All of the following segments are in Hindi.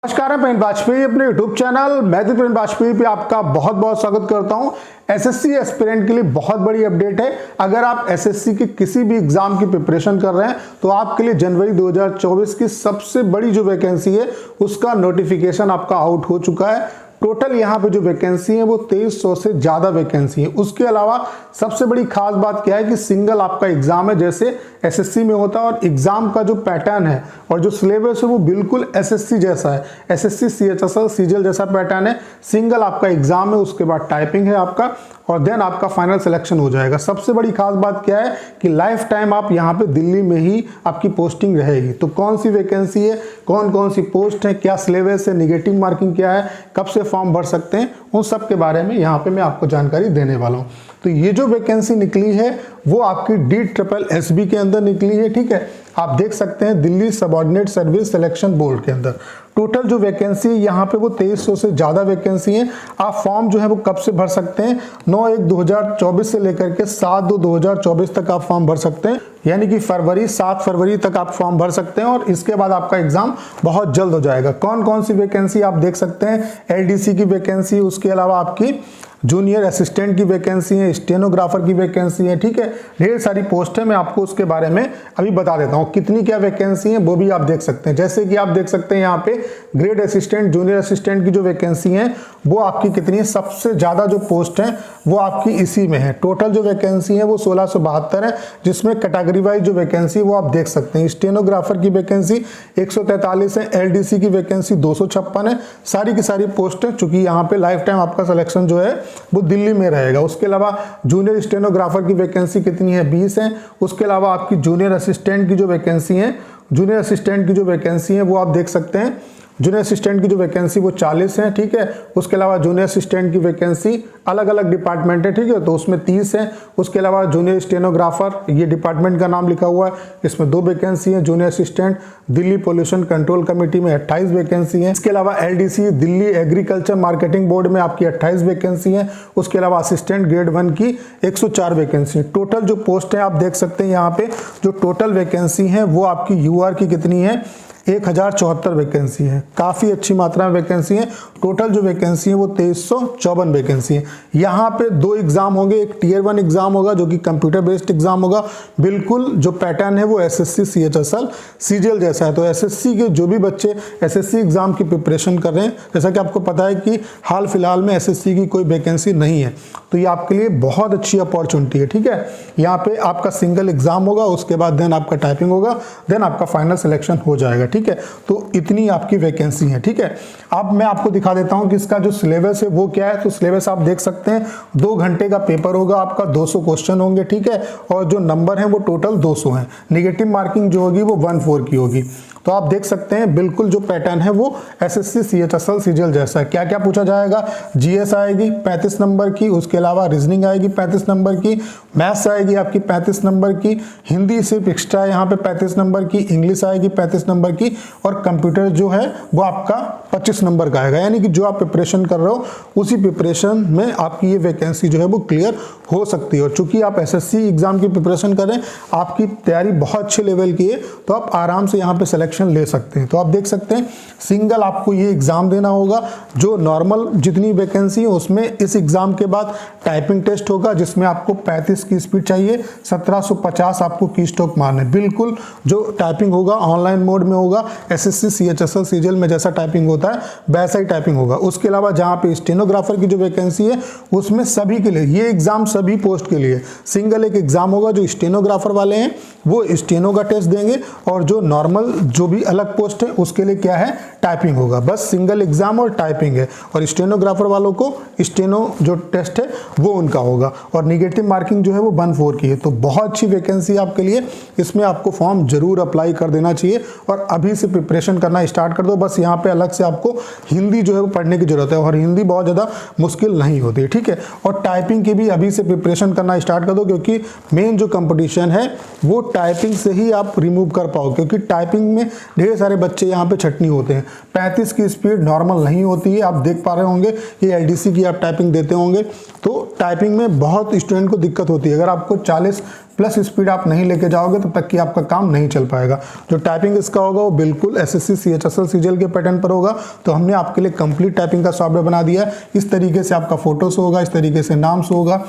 नमस्कार, मैं प्रवीण वाजपेयी अपने YouTube चैनल मैथिली प्रवीण वाजपेयी पे आपका बहुत बहुत स्वागत करता हूं। एसएससी एस्पिरेंट के लिए बहुत बड़ी अपडेट है। अगर आप एसएससी के किसी भी एग्जाम की प्रिपरेशन कर रहे हैं तो आपके लिए जनवरी 2024 की सबसे बड़ी जो वैकेंसी है उसका नोटिफिकेशन आपका आउट हो चुका है। टोटल यहाँ पे जो वैकेंसी है वो 2300 से ज्यादा वैकेंसी है। उसके अलावा सबसे बड़ी खास बात क्या है कि सिंगल आपका एग्जाम है जैसे एसएससी में होता है, और एग्जाम का जो पैटर्न है और जो सिलेबस है वो बिल्कुल एसएससी जैसा है। एसएससी सीएचएसएल सीजीएल जैसा पैटर्न है। सिंगल आपका एग्जाम है, उसके बाद टाइपिंग है आपका, और देन आपका फाइनल सिलेक्शन हो जाएगा। सबसे बड़ी खास बात क्या है कि लाइफ टाइम आप यहाँ पे दिल्ली में ही आपकी पोस्टिंग रहेगी। तो कौन सी वैकेंसी है, कौन कौन सी पोस्ट है, क्या सिलेबस है, निगेटिव मार्किंग क्या है, कब से फॉर्म भर सकते हैं, उन सब के बारे में यहाँ पे मैं आपको जानकारी देने वाला हूँ। तो ये जो वैकेंसी निकली है वो आपकी DSSB के अंदर निकली है, ठीक है। आप देख सकते हैं Delhi subordinate service selection board के अंदर टोटल जो वैकेंसी है यहाँ पे वो 2300 से ज्यादा वैकेंसी है। आप फॉर्म जो है वो कब से भर सकते हैं, 9/1/2024 से लेकर के 7/2/2024 तक आप फॉर्म भर सकते हैं, यानी कि 7 फरवरी तक आप फॉर्म भर सकते हैं, और इसके बाद आपका एग्जाम बहुत जल्द हो जाएगा। कौन कौन सी वैकेंसी आप देख सकते हैं, LDC की वैकेंसी, उसके अलावा आपकी जूनियर असिस्टेंट की वैकेंसी है, स्टेनोग्राफर की वैकेंसी है, ठीक है। ढेर सारी पोस्ट है, मैं आपको उसके बारे में अभी बता देता हूँ कितनी क्या वैकेंसी है वो भी आप देख सकते हैं। जैसे कि आप देख सकते हैं यहाँ पे ग्रेड असिस्टेंट, जूनियर असिस्टेंट की जो वैकेंसी है वो आपकी कितनी है, सबसे ज्यादा जो पोस्ट है वो आपकी इसी में है। टोटल जो वैकेंसी है वो 1672 है, जिसमें कैटेगरी वाइज जो वैकेंसी वो आप देख सकते हैं। स्टेनोग्राफर की वैकेंसी 143 है, LDC की वैकेंसी 256 है। सारी की सारी पोस्ट है, चूंकि यहाँ पे लाइफ टाइम आपका सिलेक्शन जो है वो दिल्ली में रहेगा। उसके अलावा जूनियर स्टेनोग्राफर की वैकेंसी कितनी है, 20 है। उसके अलावा आपकी जूनियर असिस्टेंट की जो वैकेंसी है, जूनियर असिस्टेंट की जो वैकेंसी है वो आप देख सकते हैं। जूनियर असिस्टेंट की जो वैकेंसी वो 40 है, ठीक है। उसके अलावा जूनियर असिस्टेंट की वैकेंसी अलग अलग डिपार्टमेंट है, ठीक है, तो उसमें 30 है। उसके अलावा जूनियर स्टेनोग्राफर, ये डिपार्टमेंट का नाम लिखा हुआ है, इसमें 2 वैकेंसी है। Junior assistant Delhi pollution control committee में 28 वैकेंसी है। इसके अलावा LDC Delhi agriculture marketing board में आपकी 28 वैकेंसी है। उसके अलावा असिस्टेंट ग्रेड 1 की 104 वैकेंसी है। टोटल जो पोस्ट है आप देख सकते हैं यहाँ पे जो टोटल वैकेंसी है वो आपकी UR की कितनी है, 1074 वैकेंसी है। काफी अच्छी मात्रा में वैकेंसी है। टोटल जो वैकेंसी है वो 2354 वैकेंसी है। यहाँ पे 2 एग्जाम होंगे, एक Tier 1 एग्जाम होगा जो कि कंप्यूटर बेस्ड एग्जाम होगा। बिल्कुल जो पैटर्न है वो SSC CHSL CGL जैसा है। तो SSC के जो भी बच्चे SSC एग्जाम की प्रिपरेशन कर रहे हैं, जैसा कि आपको पता है कि हाल फिलहाल में SSC की कोई वैकेंसी नहीं है, तो ये आपके लिए बहुत अच्छी अपॉर्चुनिटी है, ठीक है। यहाँ पे आपका सिंगल एग्जाम होगा, उसके बाद देन आपका टाइपिंग होगा, देन आपका फाइनल सिलेक्शन हो जाएगा, ठीक है। तो इतनी आपकी वैकेंसी है, ठीक है। अब मैं आपको दिखा देता हूं कि इसका जो सिलेबस है वो क्या है। तो सिलेबस आप देख सकते हैं, 2 घंटे का पेपर होगा आपका, 200 क्वेश्चन होंगे, ठीक है, और जो नंबर है वो टोटल 200 है। नेगेटिव मार्किंग जो होगी वो 1/4 की होगी। तो आप देख सकते हैं बिल्कुल जो पैटर्न है वो SSC CHSL CGL जैसा है। क्या क्या पूछा जाएगा, GS आएगी 35 नंबर की, उसके अलावा रीजनिंग आएगी 35 नंबर की, मैथ्स आएगी आपकी 35 नंबर की, हिंदी सिर्फ एक्स्ट्रा है यहाँ पे 35 नंबर की, इंग्लिश आएगी 35 नंबर की, और कंप्यूटर जो है वो आपका 25 नंबर का आएगा। यानी कि जो आप प्रिपरेशन कर रहे हो उसी प्रिपरेशन में आपकी ये वैकेंसी जो है वो क्लियर हो सकती है। और चूंकि आप SSC एग्जाम की प्रिपरेशन कर रहे हैं, आपकी तैयारी बहुत अच्छे लेवल की है, तो आप आराम से यहाँ पे सिलेक्शन ले सकते हैं। तो आप देख सकते हैं सिंगल आपको ये एग्जाम देना होगा। जो नॉर्मल जितनी वैकेंसी है उसमें इस एग्जाम के बाद टाइपिंग टेस्ट होगा, जिसमें आपको 35 की स्पीड चाहिए, 1750 आपको की स्ट्रोक मारने। बिल्कुल जो टाइपिंग होगा ऑनलाइन मोड में होगा, SSC CHSL CGL में जैसा टाइपिंग होता है वैसा ही टाइपिंग होगा। उसके अलावा जहाँ पे स्टेनोग्राफर की जो वैकेंसी है उसमें सभी के लिए ये एग्जाम सभी पोस्ट के लिए सिंगल एक एग्जाम होगा। जो स्टेनोग्राफर वाले हैं वो स्टेनो का टेस्ट देंगे, और जो नॉर्मल जो भी अलग पोस्ट है उसके लिए क्या है, टाइपिंग होगा। बस सिंगल एग्जाम और टाइपिंग है, और स्टेनोग्राफर वालों को स्टेनो जो टेस्ट है वो उनका होगा, और निगेटिव मार्किंग जो है वो 1/4 की है। तो बहुत अच्छी वैकेंसी आपके लिए, इसमें आपको फॉर्म जरूर अप्लाई कर देना चाहिए, और अभी से प्रिपरेशन करना स्टार्ट कर दो। बस यहाँ पे अलग से आपको हिंदी जो है वो पढ़ने की जरूरत है, और हिंदी बहुत ज़्यादा मुश्किल नहीं होती है, ठीक है। और टाइपिंग की भी अभी से प्रिपरेशन करना स्टार्ट कर दो, क्योंकि मेन जो कंपटीशन है वो टाइपिंग से ही आप रिमूव कर पाओ, क्योंकि टाइपिंग में ढेर सारे बच्चे यहाँ पे छटनी होते हैं। 35 की स्पीड नॉर्मल नहीं होती है, आप देख पा रहे होंगे कि LDC की आप टाइपिंग देते होंगे, तो टाइपिंग में बहुत स्टूडेंट को दिक्कत होती है। अगर आपको 40 प्लस स्पीड आप नहीं लेके जाओगे तब तक कि आपका काम नहीं चल पाएगा। जो टाइपिंग इसका होगा वो बिल्कुल एसएससी सीएचएसएल सीजीएल के पैटर्न पर होगा। तो हमने आपके लिए कंप्लीट टाइपिंग का सॉफ्टवेयर बना दिया है। इस तरीके से आपका फोटो शो होगा, इस तरीके से नाम शो होगा,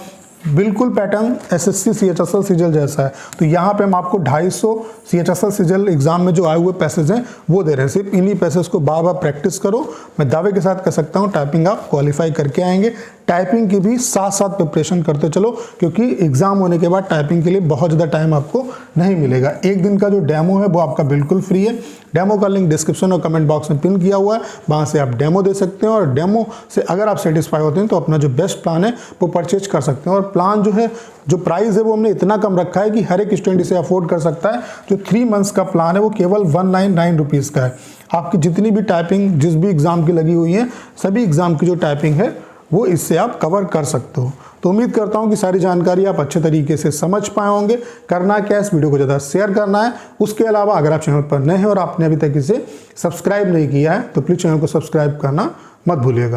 बिल्कुल पैटर्न एसएससी सीएचएसएल सीजीएल जैसा है। तो यहाँ पे हम आपको 250 सीएचएसएल सीजीएल एग्जाम में जो आए हुए पैसेज हैं वो दे रहे हैं। सिर्फ इन्हीं पैसेज को बार बार प्रैक्टिस करो। मैं दावे के साथ कह सकता हूँ टाइपिंग आप क्वालिफाई करके आएंगे। टाइपिंग की भी साथ साथ प्रिपरेशन करते चलो, क्योंकि एग्जाम होने के बाद टाइपिंग के लिए बहुत ज़्यादा टाइम आपको नहीं मिलेगा। एक दिन का जो डेमो है वो आपका बिल्कुल फ्री है। डेमो का लिंक डिस्क्रिप्शन और कमेंट बॉक्स में पिन किया हुआ है, वहाँ से आप डेमो दे सकते हैं और डेमो से अगर आप सेटिस्फाई होते हैं तो अपना जो बेस्ट प्लान है वो परचेज कर सकते हैं। और प्लान जो है, जो प्राइस है वो हमने इतना कम रखा है कि हर एक स्टूडेंट इसे अफोर्ड कर सकता है। जो 3 मंथ्स का प्लान है वो केवल 199 रुपीज़ का है। आपकी जितनी भी टाइपिंग जिस भी एग्जाम की लगी हुई है, सभी एग्जाम की जो टाइपिंग है वो इससे आप कवर कर सकते हो। तो उम्मीद करता हूँ कि सारी जानकारी आप अच्छे तरीके से समझ पाए होंगे। करना क्या है, इस वीडियो को ज़्यादा शेयर करना है। उसके अलावा अगर आप चैनल पर नए हैं और आपने अभी तक इसे सब्सक्राइब नहीं किया है तो प्लीज़ चैनल को सब्सक्राइब करना मत भूलिएगा।